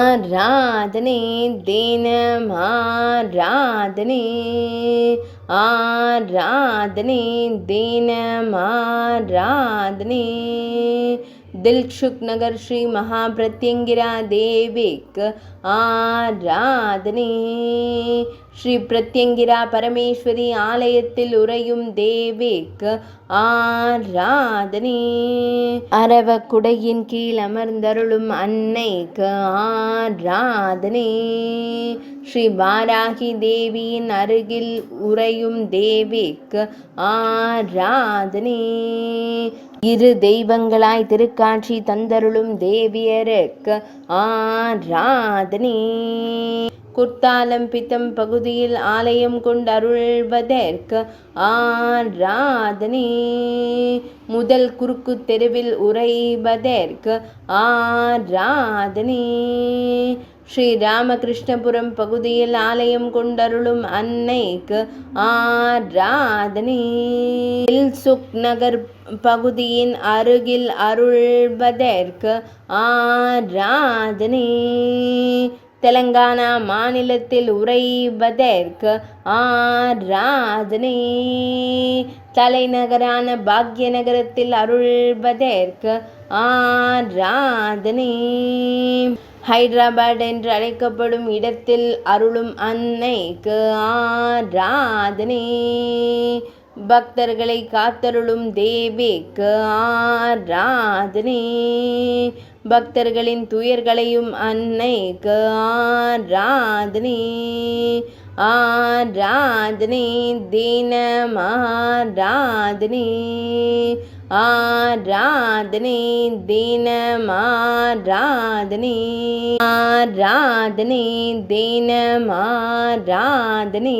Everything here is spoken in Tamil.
ஆராதனை தினம் ஆராதனை, ஆராதனை தினம் ஆராதனை. தில்சுக் நகர் ஸ்ரீ மகாபிரத்யங்கிரா தேவிக்கு ஆராதனை. ஸ்ரீ பிரத்யங்கிரா பரமேஸ்வரி ஆலயத்தில் உறையும் தேவிக்கு ஆராதனை. அரவக்குடையின் கீழ் அமர்ந்தருளும் அன்னைக்கு ஆராதனை. ஸ்ரீ வாராகி தேவியின் அருகில் உறையும் தேவிக்கு ஆராதனை. இரு தெய்வங்களாய் திருக்காட்சி தந்தருளும் தேவியருக்கு ஆராதனை. குத்தாலம் பித்தம் பகுதியில் ஆலயம் கொண்டருள்வதற்கு ஆராதனை. முதல் குறுக்கு தெருவில் உறைவதற்கு ஆராதனை. ஸ்ரீ ராமகிருஷ்ணபுரம் பகுதியில் ஆலயம் கொண்டருளும் அன்னைக்கு ஆராதனை. தில்சுக் நகர் பகுதியின் அருகில் அருள்வதற்கு ஆராதனை. தெலங்கானா மாநிலத்தில் உறைவதற்கு ஆராதனை. தலைநகரான பாக்ய நகரத்தில் அருள்வதற்கு ஆராதனை. ஹைதராபாத் என்று அழைக்கப்படும் இடத்தில் அருளும் அன்னைக்கு ஆராதனை. பக்தர்களை காத்தருளும் தேவிக்கு ஆராதனை. பக்தர்களின் துயர்களையும் அன்னைக்கு ஆராதனை. ஆராதனை தினம் ஆராதனை. ஆராதனை தினம் ஆராதனை. ஆராதனை தினம் ஆராதனை.